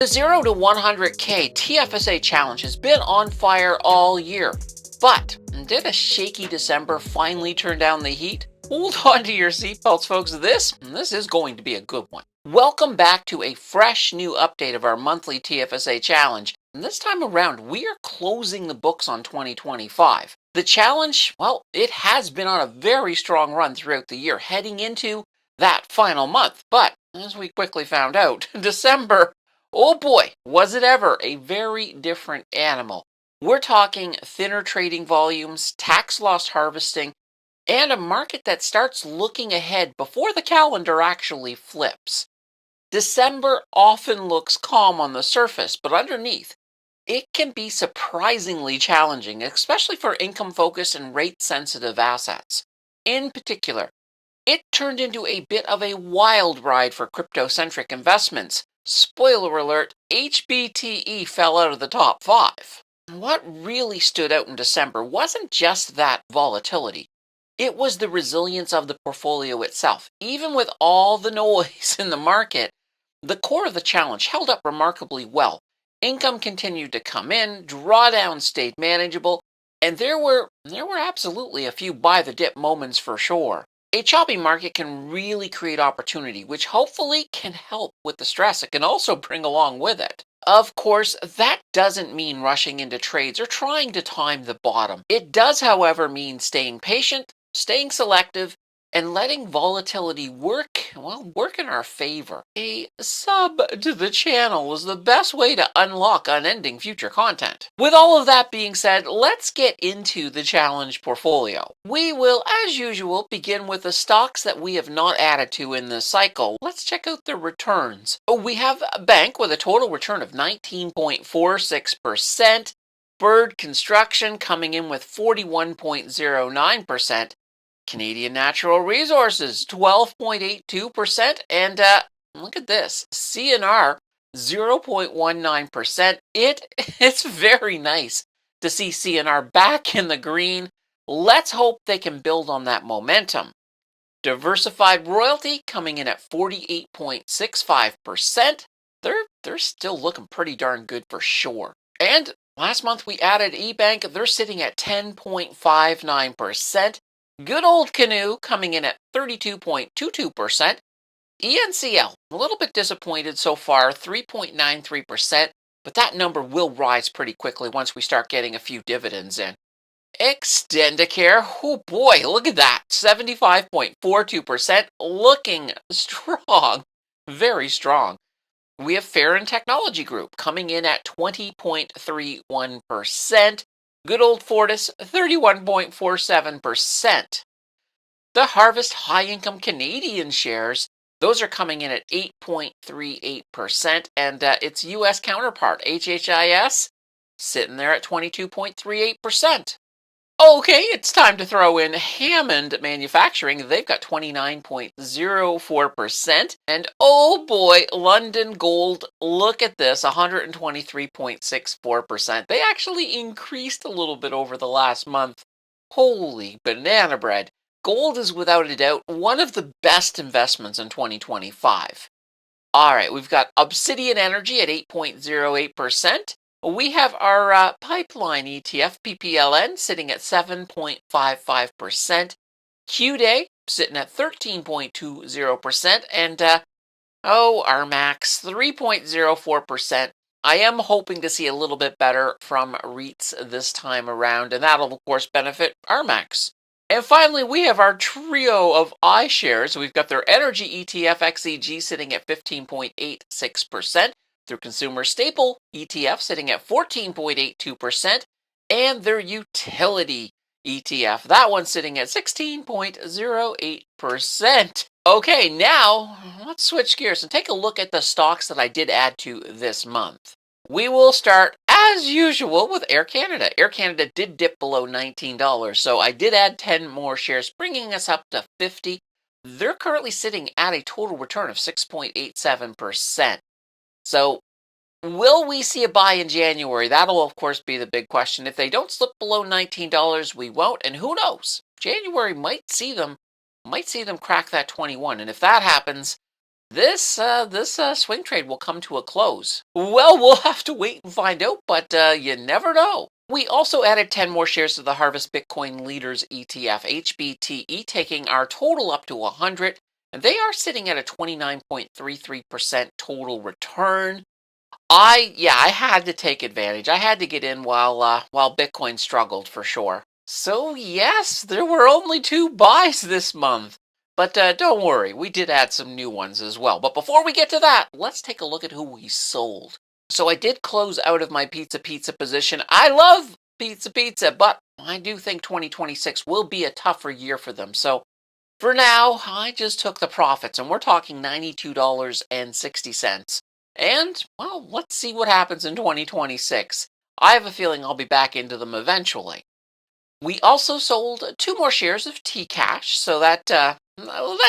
The 0 to 100K TFSA challenge has been on fire all year. But did a shaky December finally turn down the heat? Hold on to your seatbelts, folks. This is going to be a good one. Welcome back to a fresh new update of our monthly TFSA challenge. And this time around, we are closing the books on 2025. The challenge, well, it has been on a very strong run throughout the year, heading into that final month. But as we quickly found out, December, oh boy, was it ever a very different animal. We're talking thinner trading volumes, tax loss harvesting, and a market that starts looking ahead before the calendar actually flips. December often looks calm on the surface, but underneath, it can be surprisingly challenging, especially for income-focused and rate-sensitive assets. In particular, it turned into a bit of a wild ride for crypto-centric investments. Spoiler alert, HBTE fell out of the top 5. What really stood out in December wasn't just that volatility. It was the resilience of the portfolio itself. Even with all the noise in the market, the core of the challenge held up remarkably well. Income continued to come in, drawdowns stayed manageable, and there were absolutely a few buy the dip moments for sure. A choppy market can really create opportunity, which hopefully can help with the stress it can also bring along with it. Of course, that doesn't mean rushing into trades or trying to time the bottom. It does, however, mean staying patient, staying selective, and letting volatility work in our favor. A sub to the channel is the best way to unlock unending future content. With all of that being said, let's get into the challenge portfolio. We will, as usual, begin with the stocks that we have not added to in this cycle. Let's check out their returns. We have a bank with a total return of 19.46%. Bird Construction coming in with 41.09%. Canadian Natural Resources, 12.82%, and look at this, CNR, 0.19%. It's very nice to see CNR back in the green. Let's hope they can build on that momentum. Diversified Royalty coming in at 48.65%. They're still looking pretty darn good for sure. And last month we added eBank. They're sitting at 10.59%. Good old Canoe coming in at 32.22%. ENCL, a little bit disappointed so far, 3.93%, but that number will rise pretty quickly once we start getting a few dividends in. Extendicare, oh boy, look at that, 75.42%, looking strong, very strong. We have Fair and Technology Group coming in at 20.31%. Good old Fortis, 31.47%. The Harvest High Income Canadian shares, those are coming in at 8.38%, and its U.S. counterpart, HHIS, sitting there at 22.38%. Okay, it's time to throw in Hammond Manufacturing. They've got 29.04%. And oh boy, London Gold, look at this, 123.64%. They actually increased a little bit over the last month. Holy banana bread. Gold is without a doubt one of the best investments in 2025. All right, we've got Obsidian Energy at 8.08%. We have our pipeline ETF, PPLN, sitting at 7.55%. QDay sitting at 13.20%. And, RMAX, 3.04%. I am hoping to see a little bit better from REITs this time around, and that'll, of course, benefit RMAX. And finally, we have our trio of iShares. We've got their energy ETF, XEG, sitting at 15.86%. Their consumer staple ETF sitting at 14.82%, and their utility ETF, that one's sitting at 16.08%. Okay, now let's switch gears and take a look at the stocks that I did add to this month. We will start, as usual, with Air Canada. Air Canada did dip below $19, so I did add 10 more shares, bringing us up to 50. They're currently sitting at a total return of 6.87%. So, will we see a buy in January? That'll, of course, be the big question. If they don't slip below $19, we won't, and who knows? January might see them crack that 21, and if that happens, This swing trade will come to a close. Well, we'll have to wait and find out, but you never know. We also added 10 more shares to the Harvest Bitcoin Leaders ETF, HBTE, taking our total up to 100, and they are sitting at a 29.33% total return. I had to take advantage. I had to get in while Bitcoin struggled for sure. So yes, there were only two buys this month. But don't worry, we did add some new ones as well. But before we get to that, let's take a look at who we sold. So I did close out of my pizza position. I love pizza, but I do think 2026 will be a tougher year for them. So for now, I just took the profits, and we're talking $92.60. And, well, let's see what happens in 2026. I have a feeling I'll be back into them eventually. We also sold two more shares of T-Cash, so that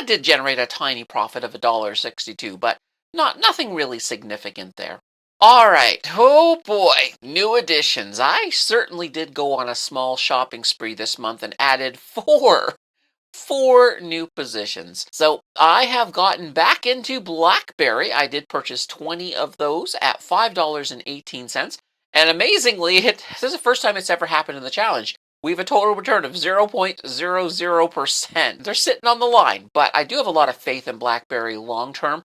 did generate a tiny profit of $1.62, but nothing really significant there. All right. Oh boy, new additions. I certainly did go on a small shopping spree this month and added four new positions. So I have gotten back into BlackBerry. I did purchase 20 of those at $5.18. And amazingly, this is the first time it's ever happened in the challenge. We have a total return of 0.00%. They're sitting on the line, but I do have a lot of faith in BlackBerry long term.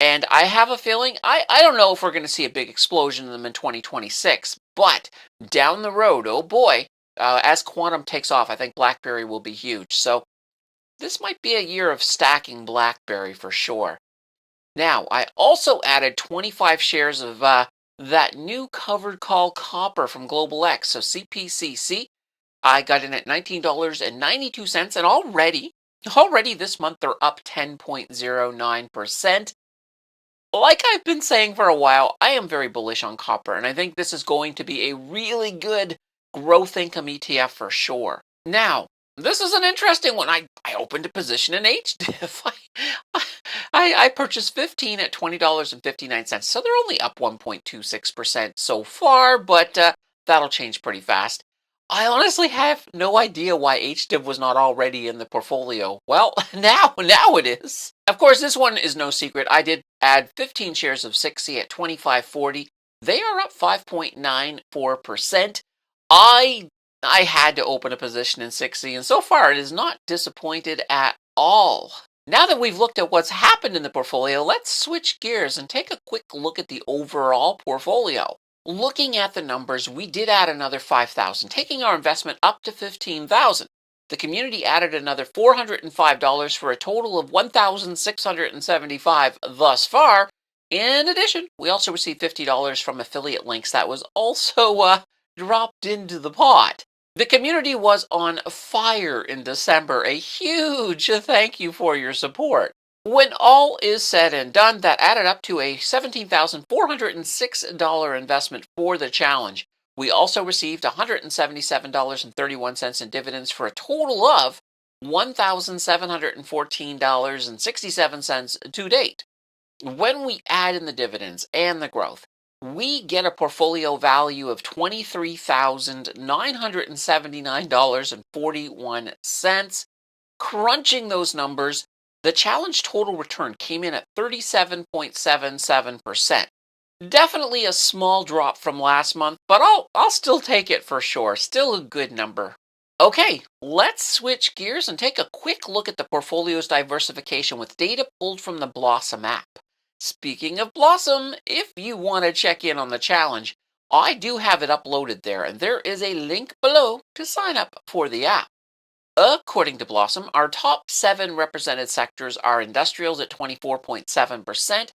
And I have a feeling, I don't know if we're going to see a big explosion in them in 2026, but down the road, oh boy, as quantum takes off, I think BlackBerry will be huge. So this might be a year of stacking BlackBerry for sure. Now, I also added 25 shares of that new covered call copper from Global X, so CPCC. I got in at $19.92, and already this month they're up 10.09%. Like I've been saying for a while, I am very bullish on copper, and I think this is going to be a really good growth income ETF for sure. Now, this is an interesting one. I opened a position in HDIF. I purchased 15 at $20.59, so they're only up 1.26% so far, but that'll change pretty fast. I honestly have no idea why HDIV was not already in the portfolio. Well, now it is. Of course, this one is no secret. I did add 15 shares of 6C at $25.40. They are up 5.94%. I had to open a position in 6C, and so far it is not disappointed at all. Now that we've looked at what's happened in the portfolio, let's switch gears and take a quick look at the overall portfolio. Looking at the numbers, we did add another 5,000, taking our investment up to 15,000. The community added another $405 for a total of 1,675 thus far. In addition, we also received $50 from affiliate links that was also dropped into the pot. The community was on fire in December. A huge thank you for your support. When all is said and done, that added up to a $17,406 investment for the challenge. We also received $177.31 in dividends for a total of $1,714.67 to date. When we add in the dividends and the growth, we get a portfolio value of $23,979.41. Crunching those numbers, the challenge total return came in at 37.77%. Definitely a small drop from last month, but I'll still take it for sure. Still a good number. Okay, let's switch gears and take a quick look at the portfolio's diversification with data pulled from the Blossom app. Speaking of Blossom, if you want to check in on the challenge, I do have it uploaded there, and there is a link below to sign up for the app. According to Blossom, our top 7 represented sectors are industrials at 24.7%,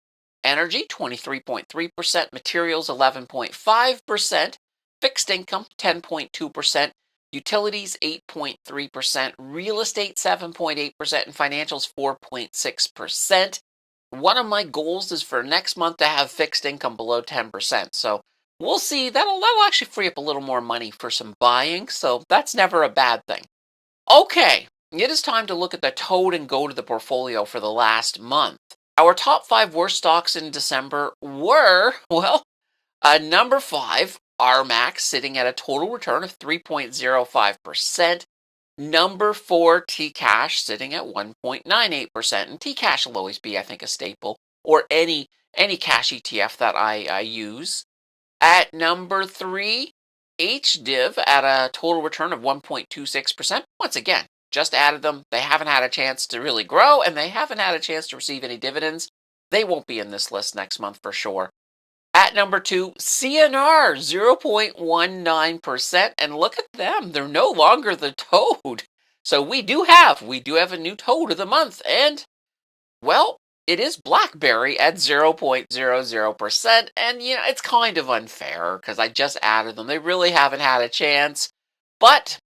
energy 23.3%, materials 11.5%, fixed income 10.2%, utilities 8.3%, real estate 7.8%, and financials 4.6%. One of my goals is for next month to have fixed income below 10%. So we'll see. That'll actually free up a little more money for some buying. So that's never a bad thing. Okay, it is time to look at the toad and go to the portfolio for the last month. Our top 5 worst stocks in December were, well, number 5, RMAX, sitting at a total return of 3.05%. Number 4, T-Cash sitting at 1.98%. And T-Cash will always be, I think, a staple, or any cash ETF that I use. At number 3, HDIV at a total return of 1.26%. Once again, just added them. They haven't had a chance to really grow, and they haven't had a chance to receive any dividends. They won't be in this list next month for sure. At number 2, CNR, 0.19%. And look at them. They're no longer the toad. So we do have a new toad of the month. And, well, it is BlackBerry at 0.00%. And, it's kind of unfair because I just added them. They really haven't had a chance. But,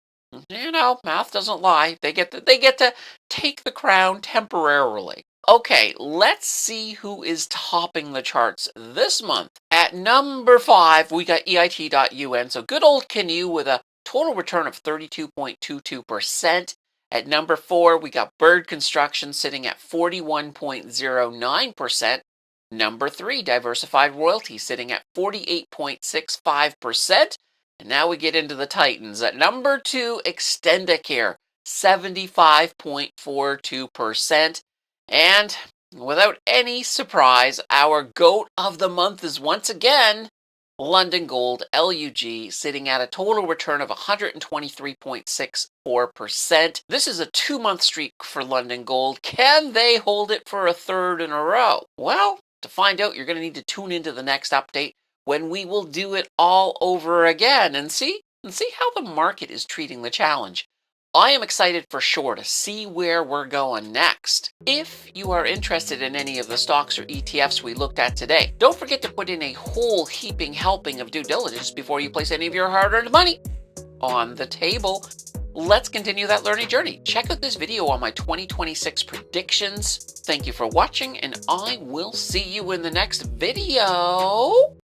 math doesn't lie. They get to take the crown temporarily. Okay, let's see who is topping the charts this month. At number 5, we got EIT.UN. So good old Canoe with a total return of 32.22%. At number 4, we got Bird Construction sitting at 41.09%. Number 3, Diversified Royalty sitting at 48.65%. And now we get into the Titans. At number 2, Extendicare, 75.42%. And without any surprise, our GOAT of the month is once again London Gold, LUG, sitting at a total return of 123.64%. This is a 2-month streak for London Gold. Can they hold it for a third in a row? Well, to find out, you're going to need to tune into the next update when we will do it all over again and see how the market is treating the challenge. I am excited for sure to see where we're going next. If you are interested in any of the stocks or ETFs we looked at today, don't forget to put in a whole heaping helping of due diligence before you place any of your hard-earned money on the table. Let's continue that learning journey. Check out this video on my 2026 predictions. Thank you for watching, and I will see you in the next video.